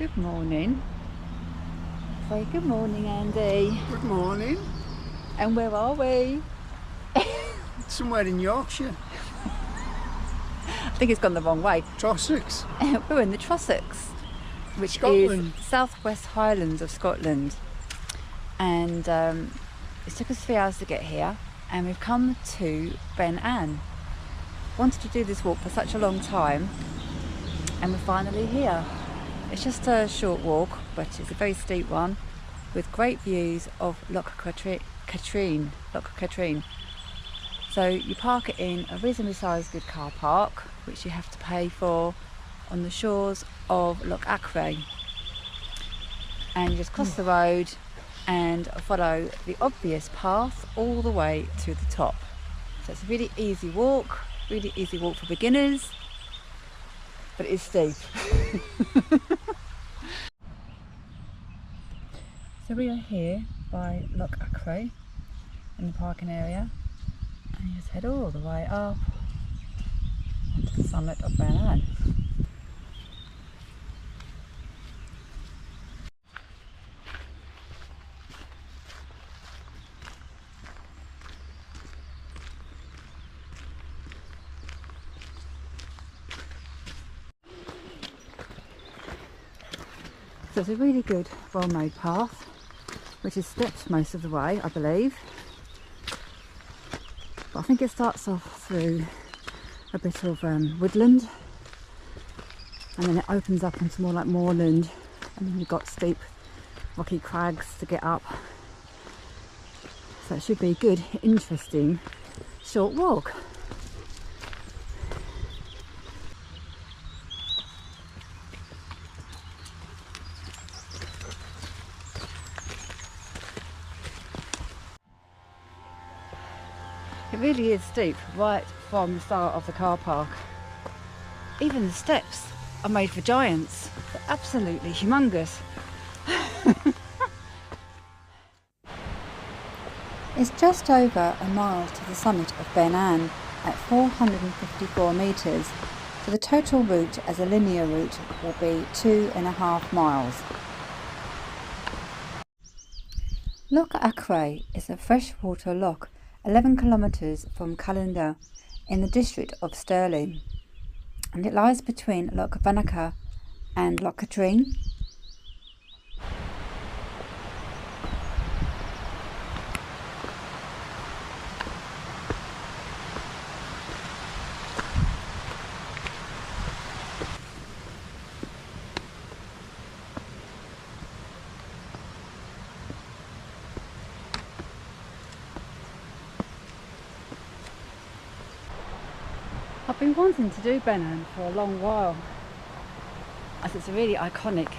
Good morning. Say good morning, Andy. Good morning. And where are we? Somewhere in Yorkshire. I think it's gone the wrong way. Trossachs. We're in the Trossachs, which Scotland. is southwest Highlands of Scotland. And it took us 3 hours to get here, and we've come to Ben Ann. Wanted to do this walk for such a long time, and we're finally here. It's just a short walk, but it's a very steep one with great views of Loch Achray, Loch Katrine. So you park it in a reasonably sized good car park, which you have to pay for, on the shores of Loch Achray. And you just cross the road and follow the obvious path all the way to the top. So it's a really easy walk for beginners, but it's steep. So we are here by Loch Achray in the parking area, and you just head all the way up onto the summit of Ben Ann. So it's a really good, well-made path, which is stepped most of the way, I believe. But I think it starts off through a bit of woodland, and then it opens up into more like moorland, and then you've got steep, rocky crags to get up. So it should be a good, interesting, short walk. It really is steep right from the start of the car park. Even the steps are made for giants. They're absolutely humongous. It's just over a mile to the summit of Ben Ann at 454 metres, so the total route as a linear route will be 2.5 miles. Loch Achray is a freshwater loch 11 kilometres from Highlands in the district of Stirling, and it lies between Loch Balmaha and Loch Katrine. I've been wanting to do Ben Ann for a long while, as it's a really iconic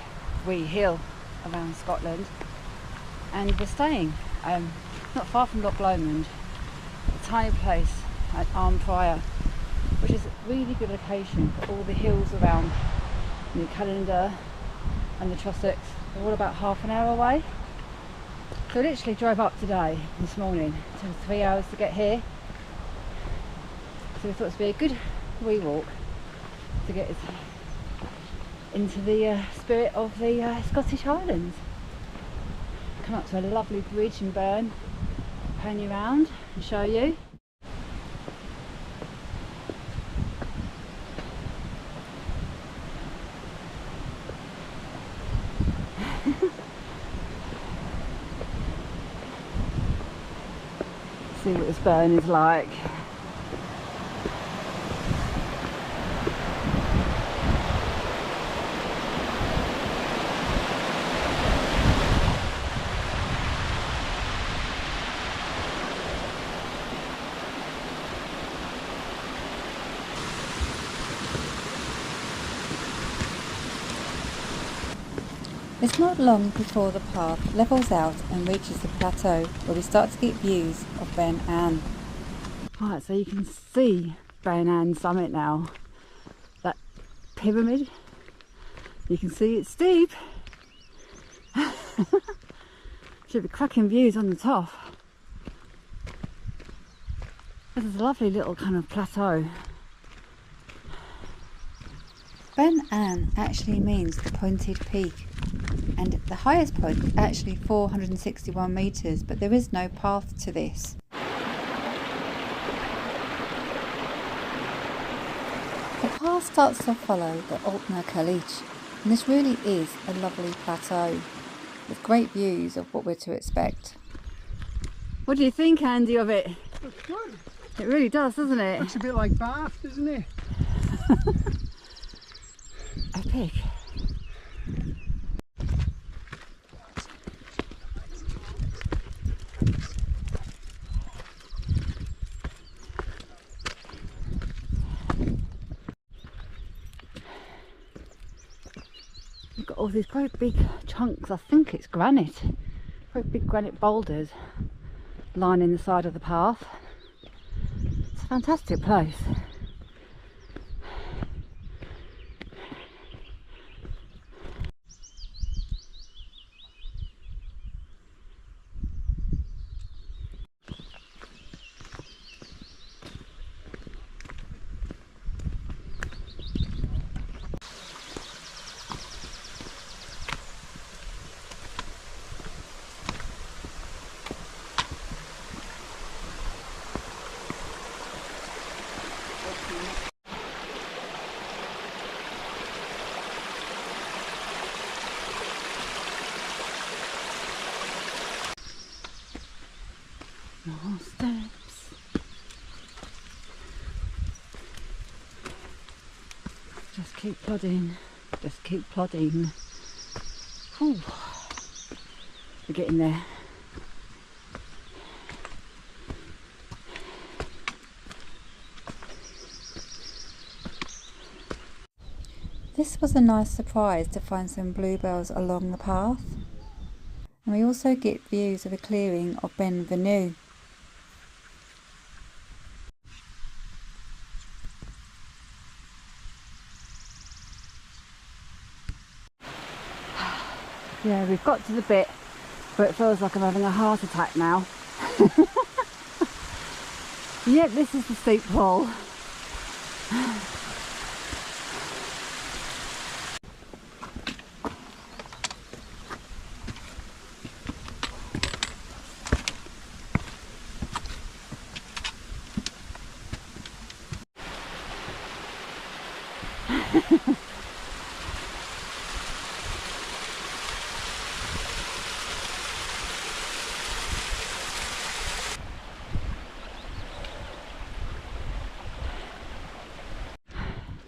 wee hill around Scotland, and we're staying not far from Loch Lomond, a tiny place at Prior, which is a really good location for all the hills around the Highlands and the Trossachs. They're all about half an hour away. So I literally drove up today, this morning. It took 3 hours to get here. So we thought it would be a good wee walk to get us into the spirit of the Scottish Highlands. Come up to a lovely bridge in Burn, pan you round and show you. See what this burn is like. It's not long before the path levels out and reaches the plateau where we start to get views of Ben Ann. Right, so you can see Ben Ann summit now. That pyramid, you can see it's steep. Should be cracking views on the top. This is a lovely little kind of plateau. Ben Ann actually means the pointed peak, and the highest point is actually 461 metres, but there is no path to this. The path starts to follow the Altna Caliche, and this really is a lovely plateau with great views of what we're to expect. What do you think, Andy, of it? Looks good. It really does, doesn't it? Looks a bit like Bath, doesn't it? Epic. We've got all these quite big chunks, I think it's granite, quite big granite boulders lining the side of the path. It's a fantastic place. More steps. Just keep plodding. Just keep plodding. Whew. We're getting there. This was a nice surprise to find some bluebells along the path, and we also get views of a clearing of Ben Venue. Yeah, we've got to the bit where it feels like I'm having a heart attack now. Yep, this is the steep fall.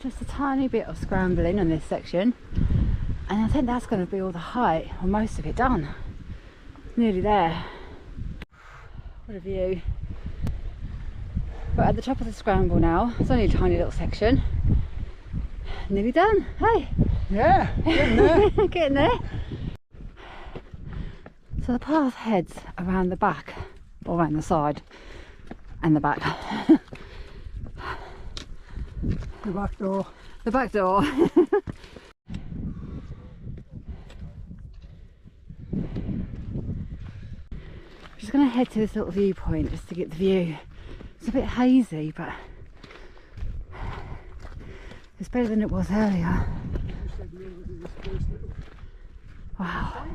Just a tiny bit of scrambling on this section, and I think that's going to be all the height, or most of it done. Nearly there. What a view. But at the top of the scramble now, it's only a tiny little section. Nearly done. Hey! Yeah, getting there. Getting there. So the path heads around the back, or around the side and the back. The back door. The back door. Just going to head to this little viewpoint just to get the view. It's a bit hazy, but it's better than it was earlier. Wow.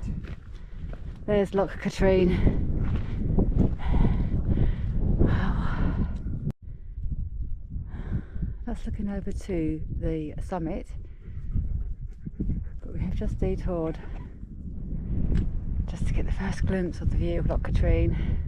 There's Loch Katrine. Wow. That's looking over to the summit, but we have just detoured just to get the first glimpse of the view of Loch Katrine.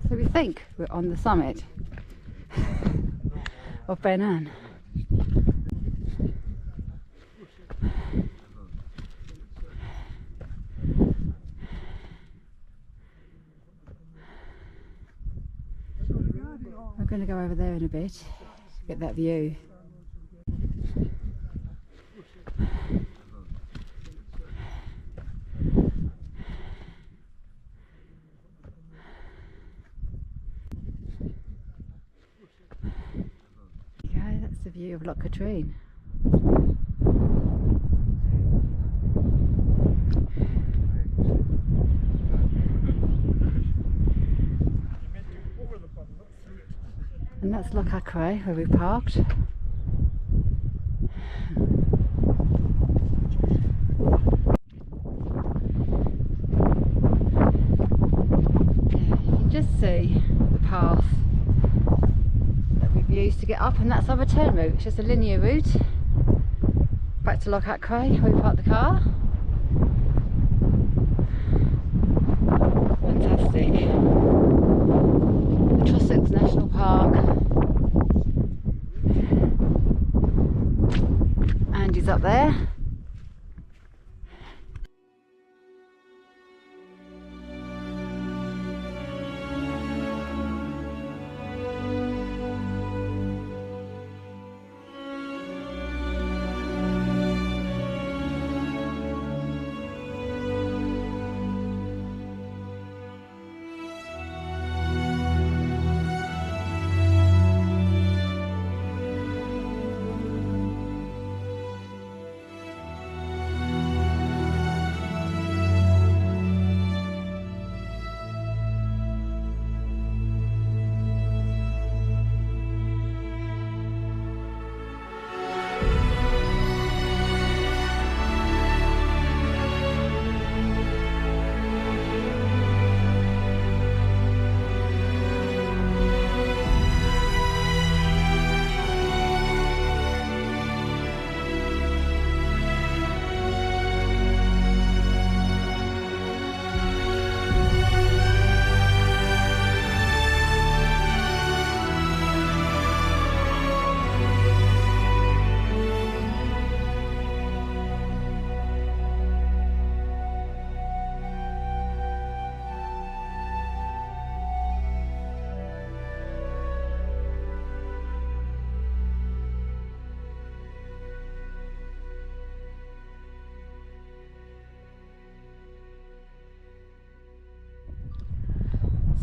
So we think we're on the summit of Ben Ann. I'm going to go over there in a bit, get that view. Okay, that's the view of Loch Katrine. And that's Loch Achray where we parked. You can just see the path that we've used to get up, and that's our return route. It's just a linear route back to Loch Achray where we parked the car. Fantastic. The Trossachs National Park. Andy's up there.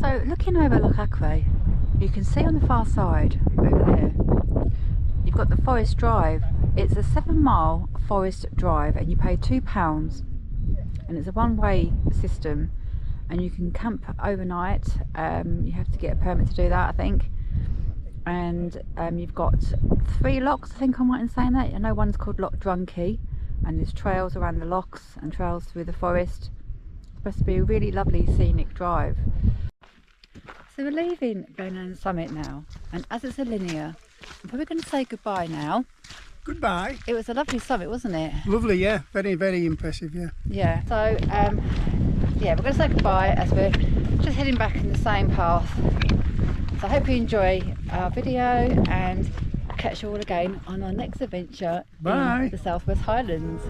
So looking over Loch Achray, you can see on the far side over there, you've got the forest drive. It's a 7-mile forest drive and you pay £2, and it's a one-way system, and you can camp overnight. You have to get a permit to do that, I think. And you've got 3 lochs, I think I'm right in saying that. I know one's called Loch Drunkie, and there's trails around the lochs and trails through the forest. It's supposed to be a really lovely scenic drive. So we're leaving Balmaha Summit now, and as it's a linear, I'm probably going to say goodbye now. Goodbye. It was a lovely summit, wasn't it? Lovely, yeah. Very, very impressive, yeah. Yeah. So yeah, we're going to say goodbye as we're just heading back in the same path. So I hope you enjoy our video, and I'll catch you all again on our next adventure Bye. in the Southwest Highlands.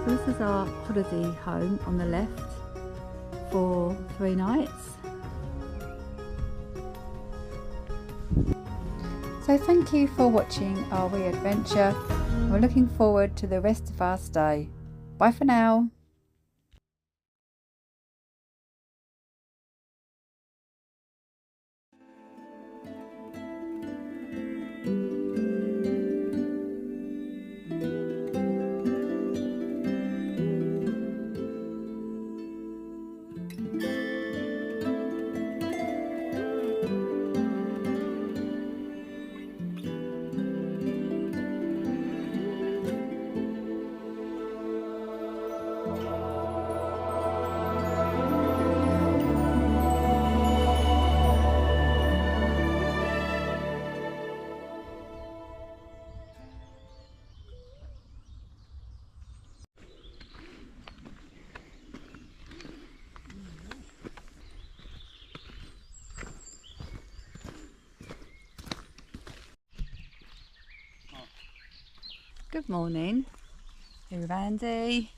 This is our holiday home on the left for 3 nights. So So thank you for watching our wee adventure. We're looking forward to the rest of our stay. Bye for now. Good morning. Here with Andy,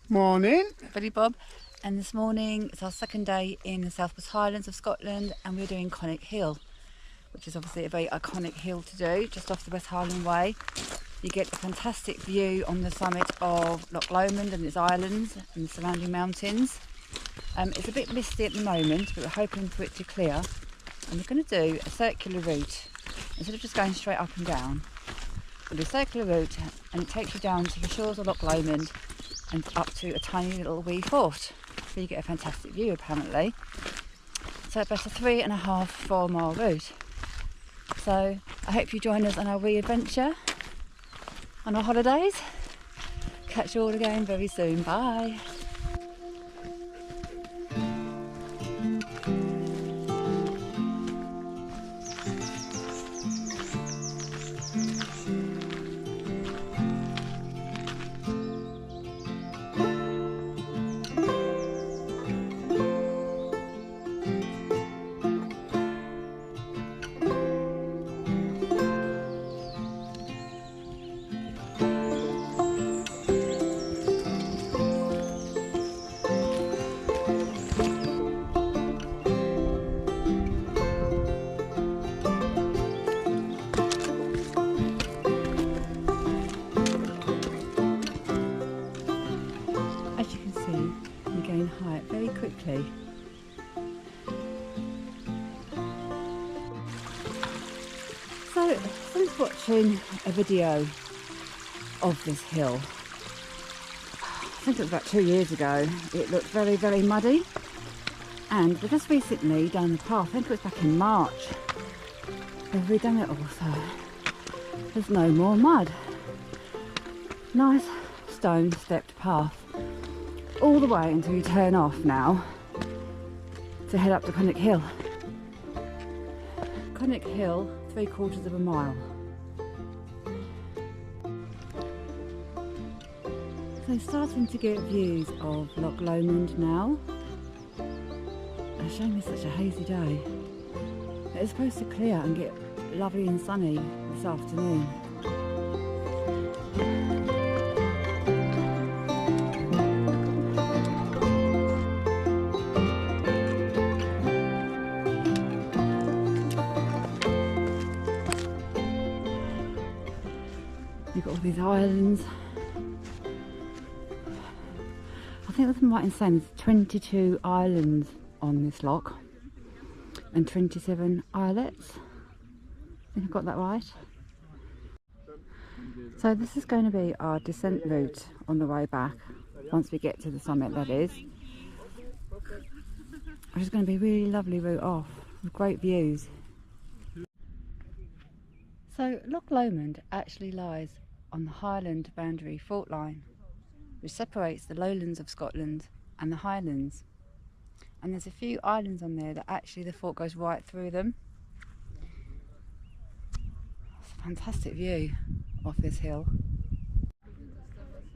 Morning. Buddy Bob, and this morning it's our second day in the Southwest Highlands of Scotland, and we're doing Conic Hill, which is obviously a very iconic hill to do, just off the West Highland Way. You get a fantastic view on the summit of Loch Lomond and its islands and the surrounding mountains. It's a bit misty at the moment, but we're hoping for it to clear, and we're going to do a circular route instead of just going straight up and down. We'll do a circular route, and it takes you down to the shores of Loch Lomond and up to a tiny little wee fort. So you get a fantastic view apparently. So about a 3.5–4 mile route. So I hope you join us on our wee adventure on our holidays. Catch you all again very soon. Bye. Height very quickly. So since watching a video of this hill, I think it was about 2 years ago, it looked very, very muddy, and we've just recently done the path, I think it was back in March, we've redone it all, so there's no more mud. Nice stone stepped path all the way until you turn off now to head up to Conic Hill. Conic Hill, 3/4 of a mile. So starting to get views of Loch Lomond now. It's showing me such a hazy day. It's supposed to clear and get lovely and sunny this afternoon. You've got all these islands. I think if I'm right in saying there's 22 islands on this loch and 27 islets. I think I've got that right. So this is going to be our descent route on the way back, once we get to the summit that is. Which is going to be a really lovely route off, with great views. So Loch Lomond actually lies on the Highland boundary fault line, which separates the lowlands of Scotland and the Highlands. And there's a few islands on there that actually the fault goes right through them. It's a fantastic view off this hill.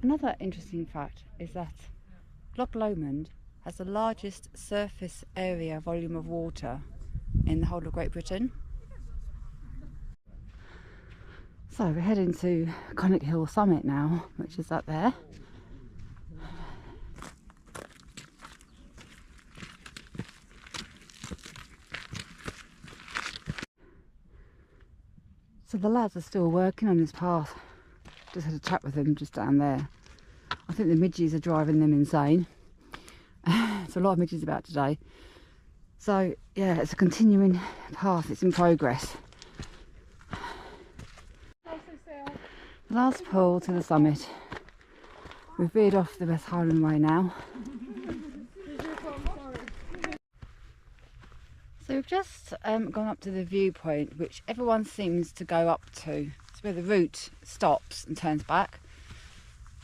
Another interesting fact is that Loch Lomond has the largest surface area volume of water in the whole of Great Britain. So we're heading to Conic Hill summit now, which is up there. So the lads are still working on this path. Just had a chat with them just down there. I think the midges are driving them insane. There's a lot of midges about today. So yeah, it's a continuing path, it's in progress. The last pull to the summit. We've veered off the West Highland Way now. So we've just gone up to the viewpoint, which everyone seems to go up to. It's where the route stops and turns back,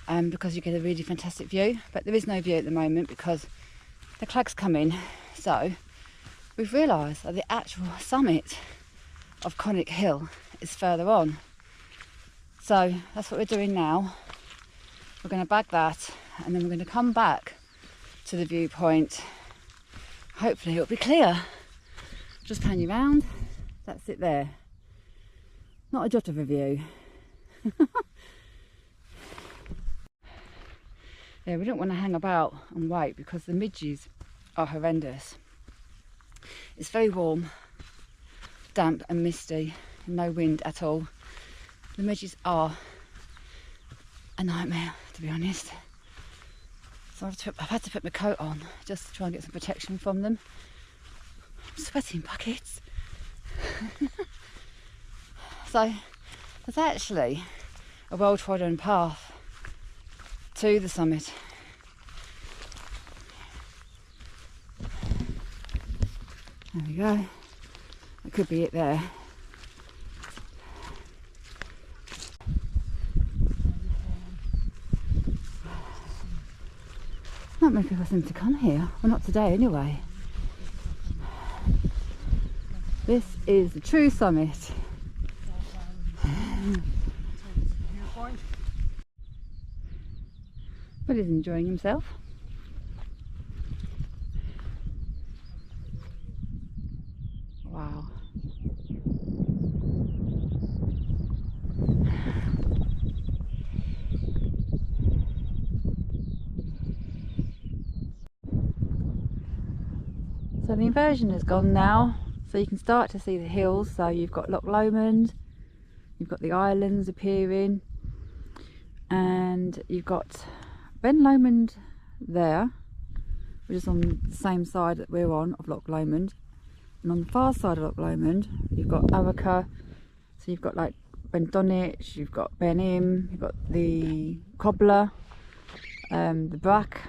because you get a really fantastic view. But there is no view at the moment because the clag's come in. So we've realised that the actual summit of Conic Hill is further on. So that's what we're doing now. We're going to bag that and then we're going to come back to the viewpoint. Hopefully it'll be clear. Just pan you round. That's it there. Not a jot of a view. Yeah, we don't want to hang about and wait because the midges are horrendous. It's very warm, damp and misty, and no wind at all. The midges are a nightmare, to be honest. So I've had to put my coat on just to try and get some protection from them. I'm sweating buckets. So there's actually a well-trodden path to the summit. There we go. That could be it there. Not many people seem to come here. Well, not today anyway. This is the true summit. But he's enjoying himself. Wow. So the inversion is gone now, so you can start to see the hills. So you've got Loch Lomond, you've got the islands appearing, and you've got Ben Lomond there, which is on the same side that we're on of Loch Lomond, and on the far side of Loch Lomond you've got Arica. So you've got like Ben Dunwich, you've got Ben Im, you've got the Cobbler, the Brack.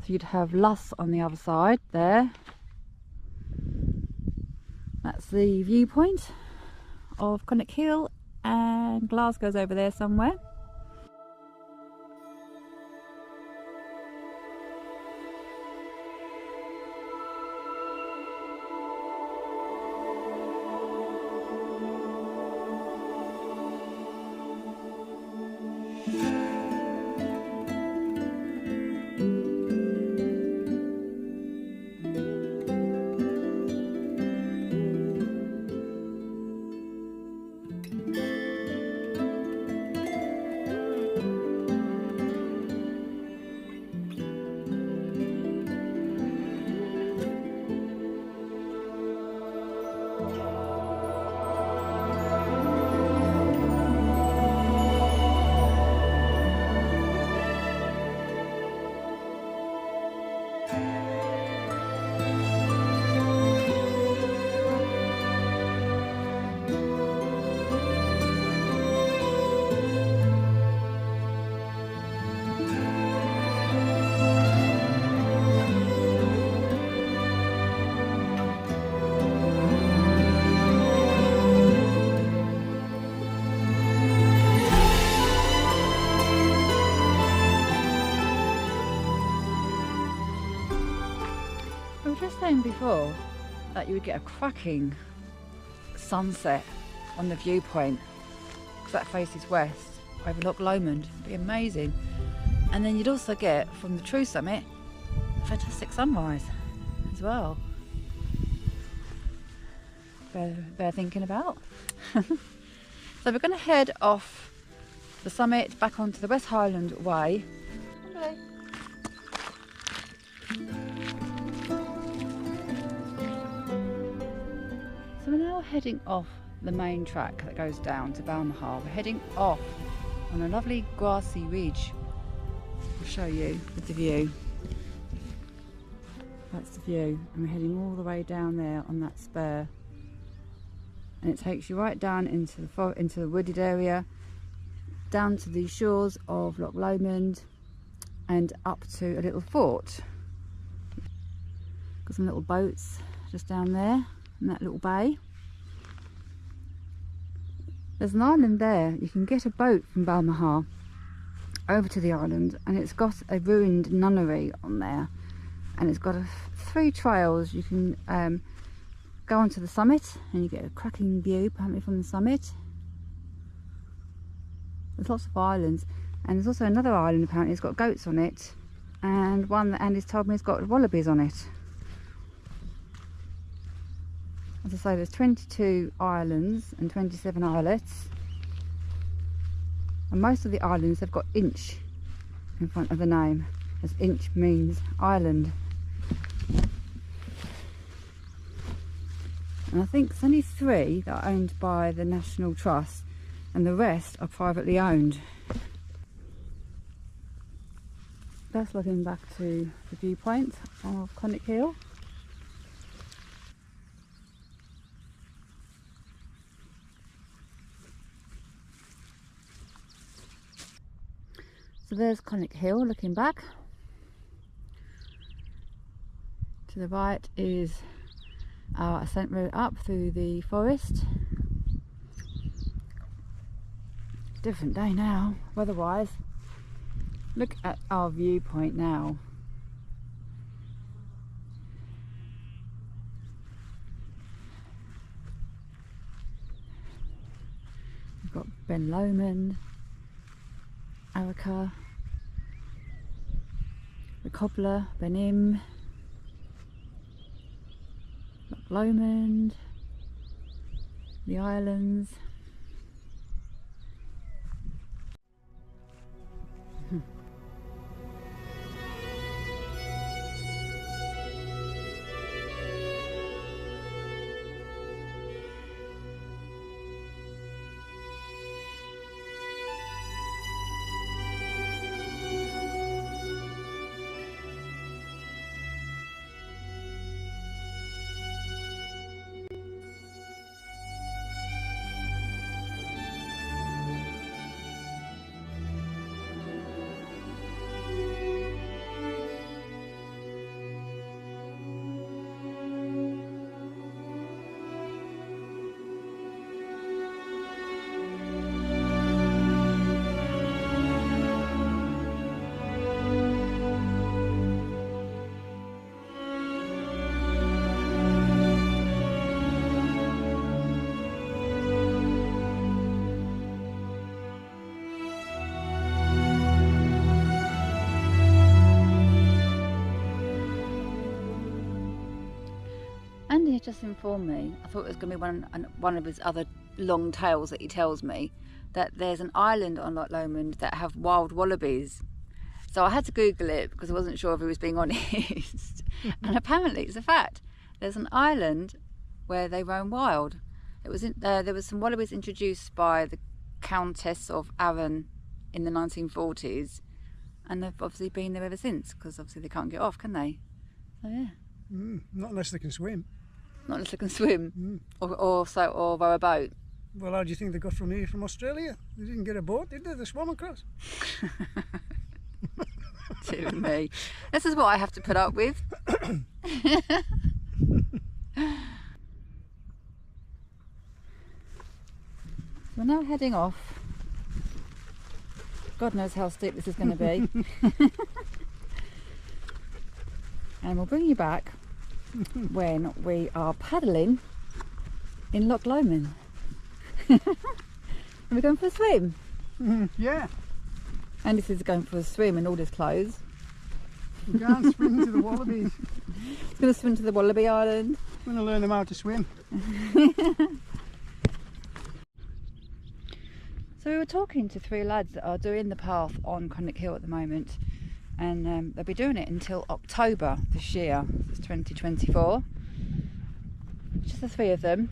So you'd have Luss on the other side there. That's the viewpoint of Conic Hill, and Glasgow's over there somewhere. Before that you would get a cracking sunset on the viewpoint because that faces west over Loch Lomond. It'd be amazing. And then you'd also get from the true summit a fantastic sunrise as well. Bear thinking about. So we're going to head off the summit back onto the West Highland Way. Okay. we're now heading off the main track that goes down to Balmaha. We're heading off on a lovely grassy ridge. I'll show you with the view. That's the view, and we're heading all the way down there on that spur, and it takes you right down into the wooded area, down to the shores of Loch Lomond and up to a little fort. Got some little boats just down there in that little bay. There's an island there. You can get a boat from Balmaha over to the island, and it's got a ruined nunnery on there, and it's got 3 trails. You can go onto the summit and you get a cracking view apparently from the summit. There's lots of islands, and there's also another island apparently it's got goats on it, and one that Andy's told me has got wallabies on it. As I say, there's 22 islands and 27 islets, and most of the islands have got inch in front of the name, as inch means island. And I think there's only 3 that are owned by the National Trust, and the rest are privately owned. That's looking back to the viewpoint of Conic Hill. So there's Conic Hill looking back. To the right is our ascent route up through the forest. Different day now, weather-wise. Look at our viewpoint now. We've got Ben Lomond, Arica, the Cobbler, Benim, Loch Lomond, the Islands. Andy just informed me, I thought it was going to be one of his other long tales that he tells me, that there's an island on Loch Lomond that have wild wallabies. So I had to Google it because I wasn't sure if he was being honest. And apparently it's a fact. There's an island where they roam wild. It was there was some wallabies introduced by the Countess of Arran in the 1940s, and they've obviously been there ever since, because obviously they can't get off, can they? So yeah. Not unless they can swim. Not unless they can swim, or row a boat. Well, how do you think they got from here, from Australia? They didn't get a boat, did they? They swam across. Dear me. This is what I have to put up with. We're now heading off. God knows how steep this is going to be. And we'll bring you back when we are paddling in Loch Lomond. And we're going for a swim. Yeah. And this is going for a swim in all his clothes. We're going to swim to the wallabies. He's going to swim to the Wallaby Island. We're going to learn them how to swim. So we were talking to 3 lads that are doing the path on Conic Hill at the moment, and they'll be doing it until October this year. It's 2024. Just the 3 of them.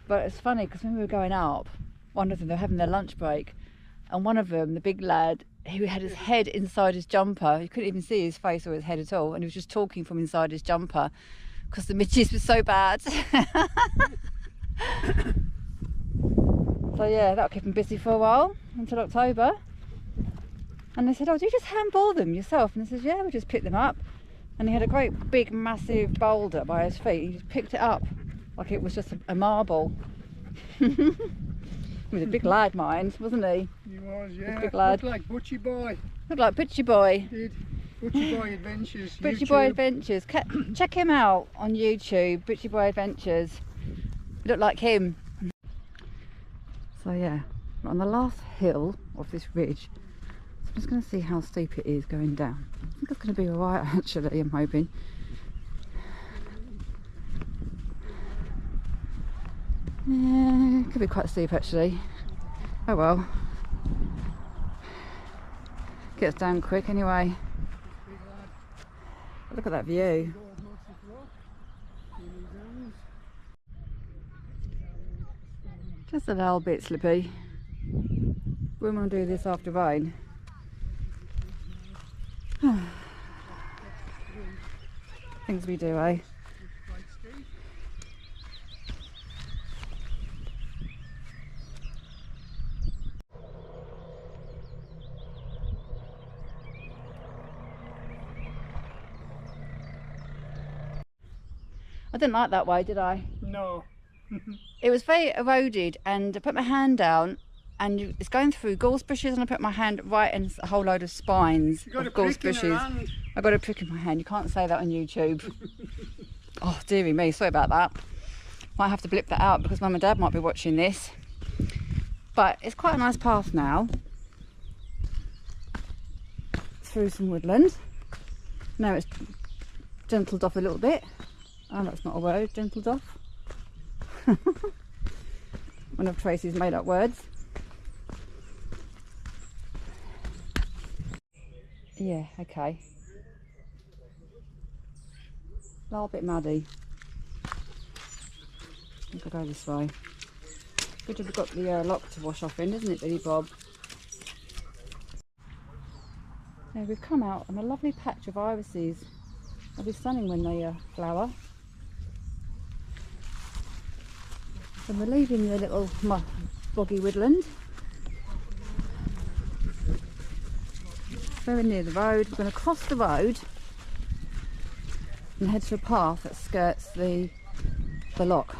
But it's funny because when we were going up, one of them, they were having their lunch break, and one of them, the big lad, who had his head inside his jumper, you couldn't even see his face or his head at all, and he was just talking from inside his jumper because the midges were so bad. So yeah, that'll keep him busy for a while until October. And they said, oh, do you just handball them yourself? And I said, yeah, we just pick them up. And he had a great big massive boulder by his feet. He just picked it up like it was just a marble. He was a big lad, mind, wasn't he? He was, yeah. Big lad. Looked like Butchie Boy. Looked like Butchie Boy. He did. Butchie Boy Adventures. Butchie Boy Adventures. Check him out on YouTube. Butchie Boy Adventures. Look like him. So yeah, we're on the last hill of this ridge. So I'm just going to see how steep it is going down. I think it's going to be alright actually, I'm hoping. Yeah, it could be quite steep actually. Oh well. Gets down quick anyway. Look at that view. Just a little bit slippy. We want to do this after rain. Things we do, eh? I didn't like that way, did I? No. It was very eroded, and I put my hand down and it's going through gorse bushes, and I put my hand right in a whole load of spines of gorse bushes. I got a prick in my hand. You can't say that on YouTube. Oh dearie me, sorry about that. Might have to blip that out because Mum and Dad might be watching this. But it's quite a nice path now through some woodland. Now it's gentled off a little bit. Oh, that's not a word, gentled off. One of Tracy's made up words. Yeah, okay. A little bit muddy. I think I'll go this way. Good to have got the lock to wash off in, isn't it, Billy Bob? Now we've come out on a lovely patch of irises. They'll be stunning when they flower. So we're leaving the little boggy woodland. Very near the road. We're going to cross the road and head to a path that skirts the loch.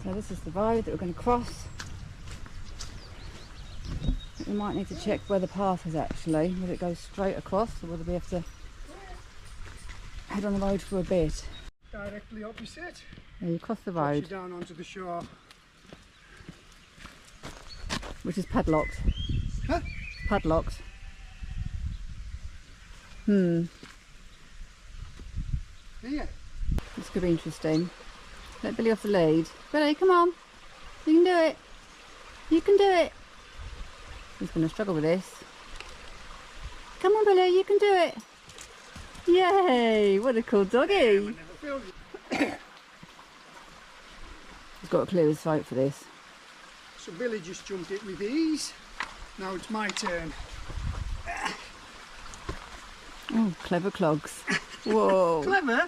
So this is the road that we're going to cross. We might need to check where the path is actually, whether it goes straight across or whether we have to head on the road for a bit. Directly opposite. Yeah, you cross the road. Down onto the shore. Which is padlocked. Huh? Padlocked. Here. This could be interesting. Let Billy off the lead. Billy, come on. You can do it. You can do it. He's going to struggle with this. Come on, Billy, you can do it. Yay! What a cool doggy. He's got to clear his throat for this. So Billy just jumped it with ease. Now it's my turn. Oh, clever clogs. Whoa. Clever.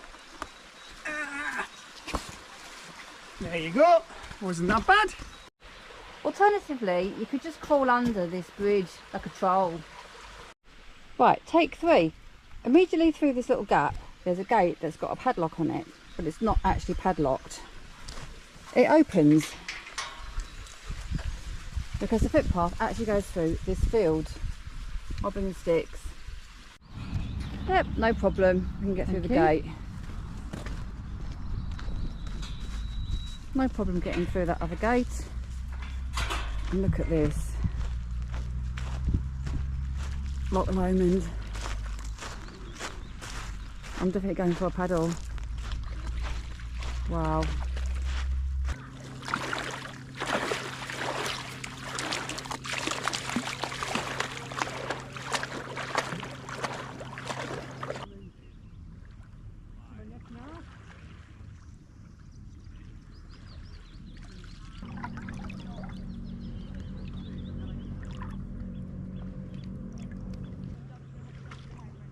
There you go. Wasn't that bad? Alternatively, you could just crawl under this bridge like a troll. Right, take 3. Immediately through this little gap, there's a gate that's got a padlock on it, but it's not actually padlocked. It opens because the footpath actually goes through this field. I'll bring the sticks. Yep, no problem. We can get through the gate. No problem getting through that other gate. And look at this. Loch Lomond. I'm definitely going for a paddle. Wow.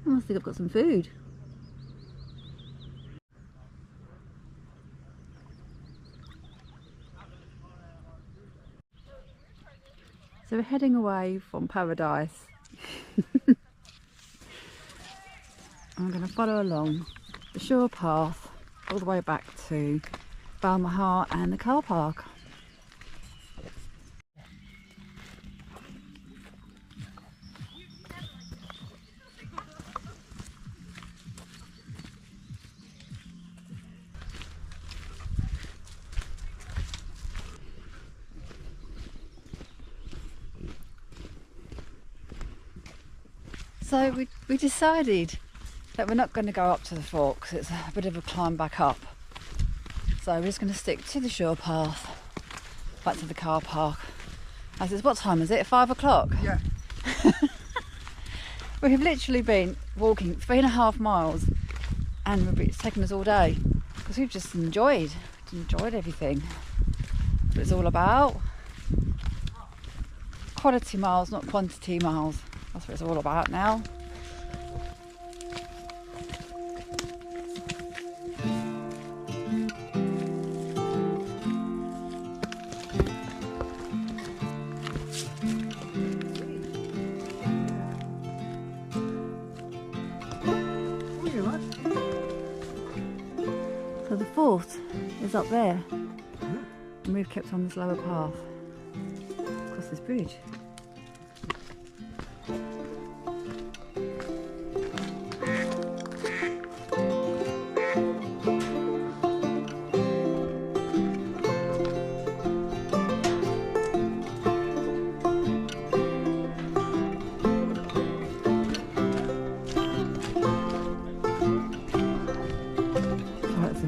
I must think I've got some food. So we're heading away from paradise. I'm going to follow along the shore path all the way back to Balmaha and the car park. So we decided that we're not going to go up to the fork because it's a bit of a climb back up. So we're just going to stick to the shore path, back to the car park. I said, what time is it? 5 o'clock? Yeah. We have literally been walking 3.5 miles and it's taken us all day because we've just enjoyed everything. That's what it's all about. Quality miles, not quantity miles. That's what it's all about now. So the fort is up there, and we've kept on this lower path across this bridge.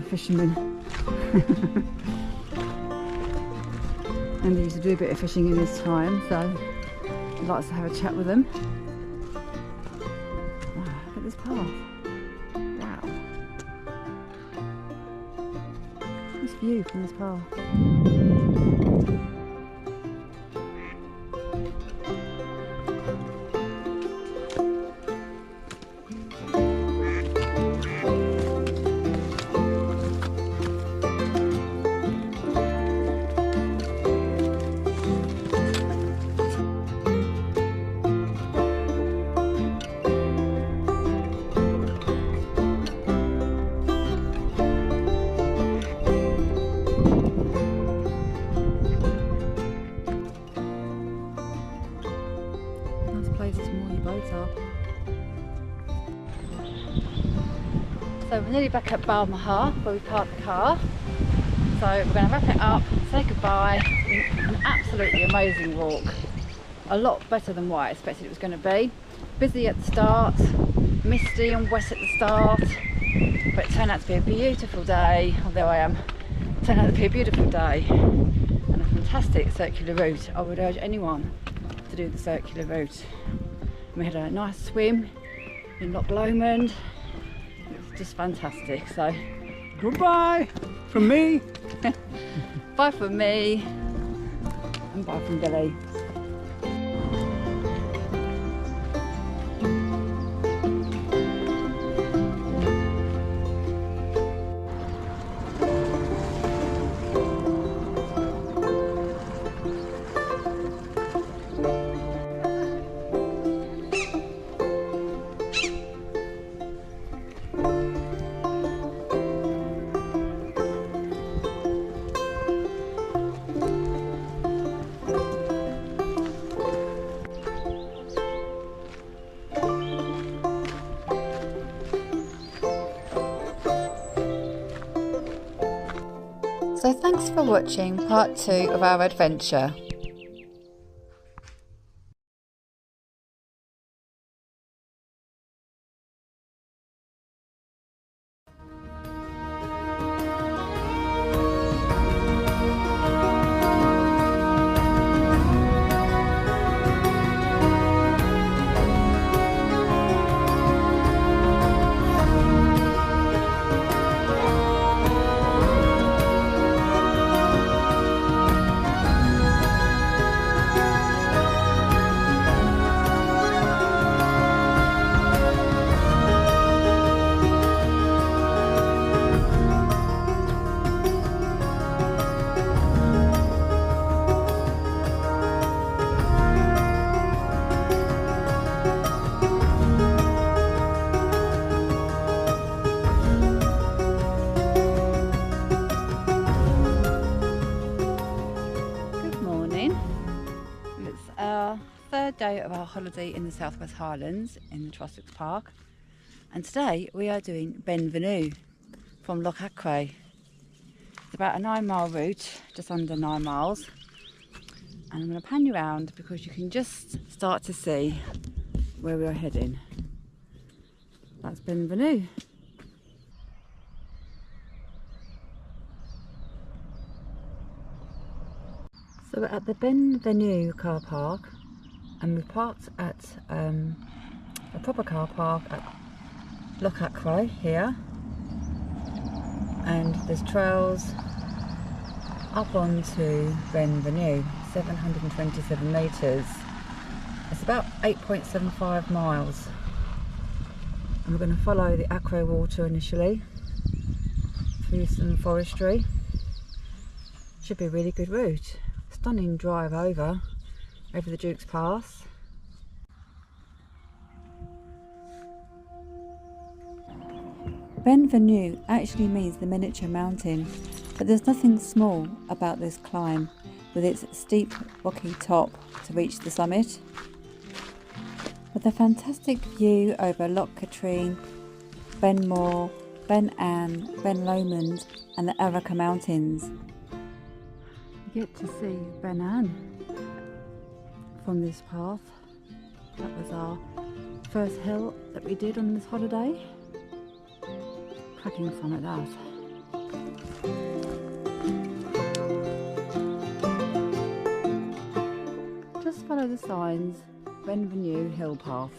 Fishermen. And they used to do a bit of fishing in this time, so I'd like to have a chat with them. Wow, look at this path. Wow. This view from this path. So we're nearly back at Balmaha where we parked the car. So we're going to wrap it up, say goodbye. It's been an absolutely amazing walk. A lot better than what I expected it was going to be. Busy at the start, misty and wet at the start, but it turned out to be a beautiful day. Oh, there I am. It turned out to be a beautiful day and a fantastic circular route. I would urge anyone to do the circular route. We had a nice swim in Loch Lomond. It's just fantastic. So Goodbye from me. bye from me and bye from Billy. So thanks for watching part 2 of our adventure. our third day of our holiday in the Southwest Highlands in the Trossachs Park, and today we are doing Benvenue from Loch Achray. It's about a 9-mile route, just under 9 miles, and I'm going to pan you around because you can just start to see where we are heading. That's Benvenue. So we're at the Benvenue car park, and we've parked at a proper car park at Loch Achray here, and there's trails up onto Benvenue, 727 metres. It's about 8.75 miles, and we're going to follow the Achray water initially through some forestry. Should be a really good route. Stunning drive over the Duke's Pass. Benvenue actually means the miniature mountain, but there's nothing small about this climb with its steep rocky top to reach the summit. With a fantastic view over Loch Katrine, Balmaha, Ben Lomond and the Araka Mountains. You get to see Ben from this path. That was our first hill that we did on this holiday. Cracking fun at that. Just follow the signs, Benvenue Hill Path.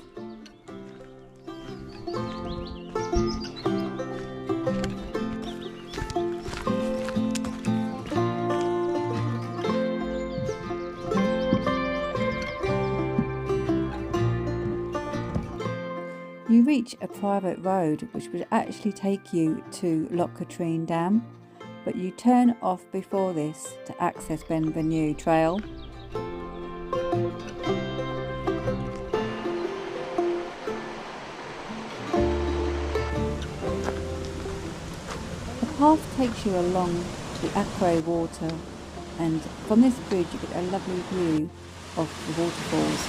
You reach a private road which would actually take you to Loch Katrine Dam, but you turn off before this to access Benvenue Trail. The path takes you along the Achray water, and from this bridge you get a lovely view of the waterfalls.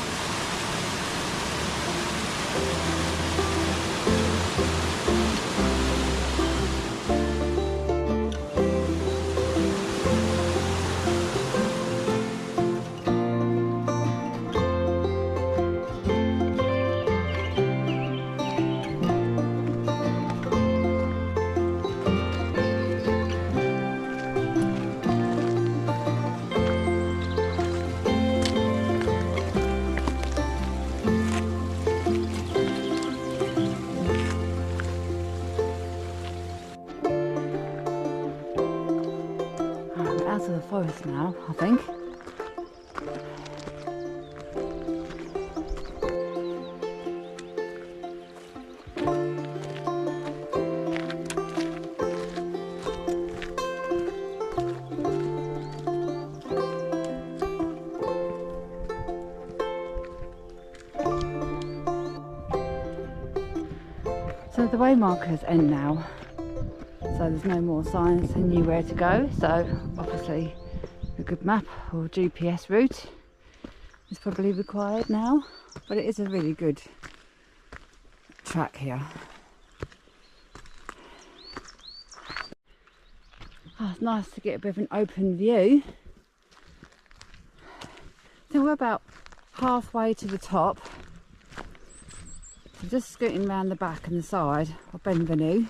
Out of the forest now, I think. So the way markers end now. So there's no more signs telling you where to go, so obviously a good map or GPS route is probably required now, but it is a really good track here. Oh, it's nice to get a bit of an open view. So we're about halfway to the top, so just scooting around the back and the side of Benvenue.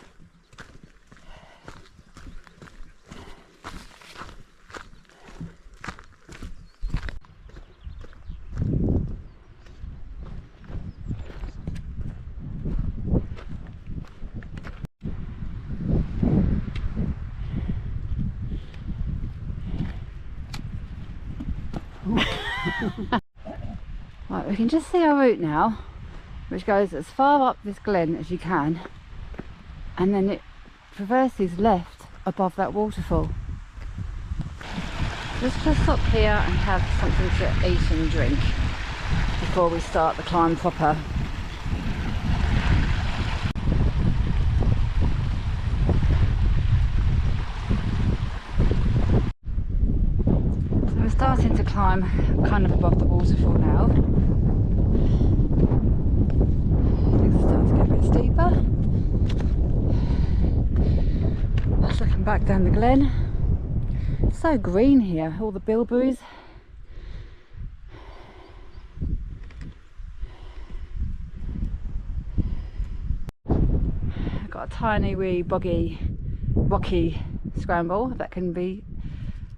Right, we can just see our route now, which goes as far up this glen as you can, and then it traverses left above that waterfall. Let's just stop here and have something to eat and drink before we start the climb proper. So we're starting to climb kind of above the waterfall now. It's starting to get a bit steeper. Just looking back down the glen. It's so green here, all the bilberries. I've got a tiny wee boggy, rocky scramble, if that can be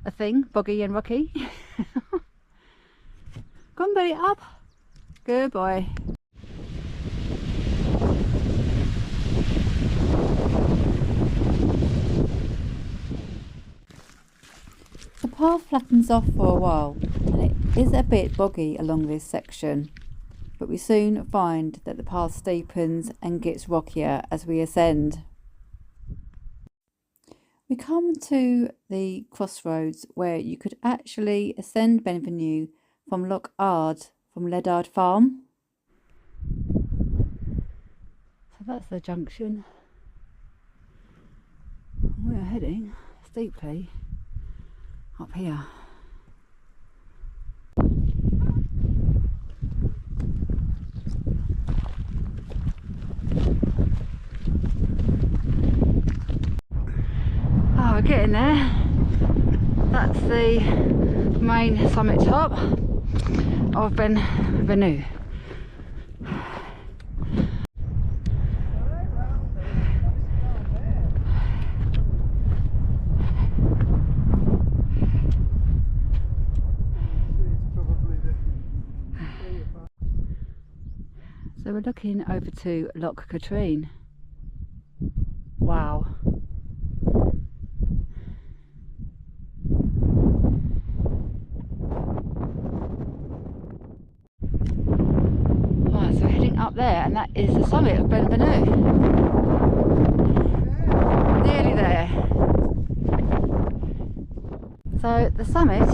a thing, boggy and rocky. Come on, buddy, up. Good boy. The path flattens off for a while and it is a bit boggy along this section, but we soon find that the path steepens and gets rockier as we ascend. We come to the crossroads where you could actually ascend Benvenue from Loch Ard, from Leddard Farm. So that's the junction. We're heading steeply up here. Oh, we're getting there. That's the main summit top of Benvenue. So we're looking over to Loch Katrine. Wow. Right, so we're heading up there, and that is the summit of Benvenue. Nearly there. So the summit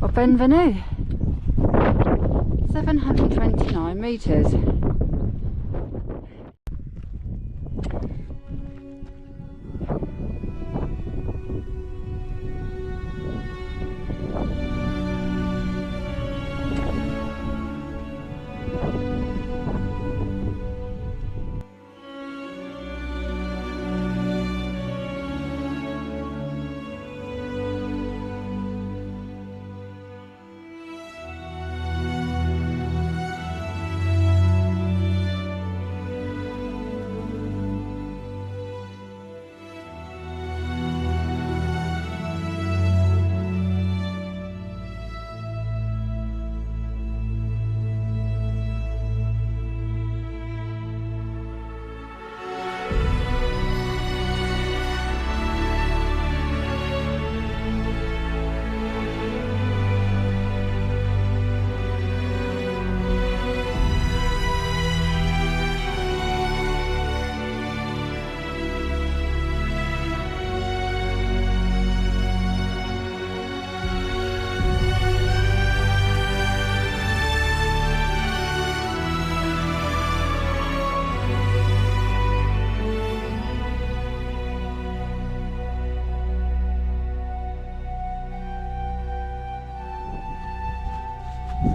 of Benvenue. 729 metres.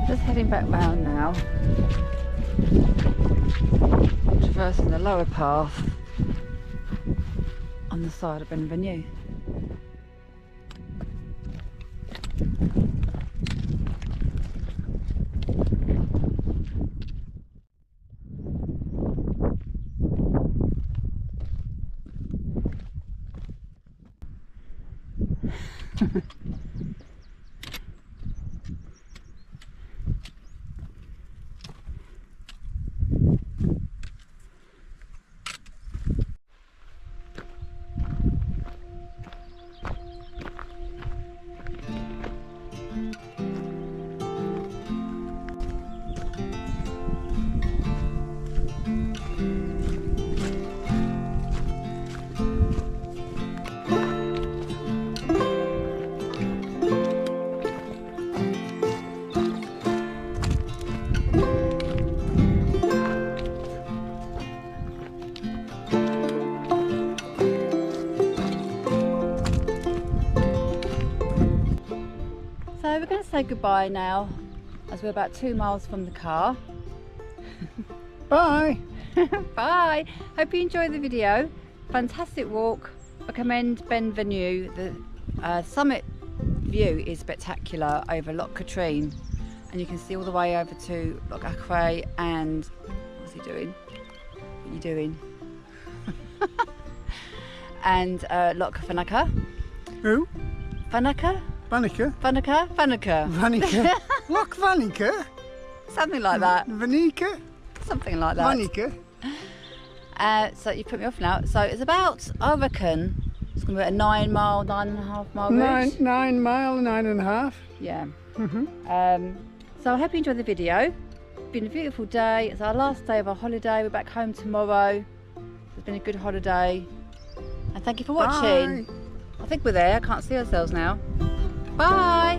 Just heading back round now, traversing the lower path on the side of Benvenue. say goodbye now, as we're about 2 miles from the car. Bye. Bye. Hope you enjoyed the video. Fantastic walk. Recommend Benvenue. The summit view is spectacular over Loch Katrine, and you can see all the way over to Loch Achray and what's he doing? What are you doing? And Loch Vanica. Who? Vanica? Vanica. Vanica? Vanica. Vanica. Loch Vanica. Something like that. Vanica. Something like that. Vanica. So you put me off now. So it's about, I reckon, it's going to be a 9 mile, 9.5 mile route. 9 mile, 9.5. Yeah. So I hope you enjoyed the video. It's been a beautiful day. It's our last day of our holiday. We're back home tomorrow. It's been a good holiday. And thank you for watching. Bye. I think we're there. I can't see ourselves now. Bye.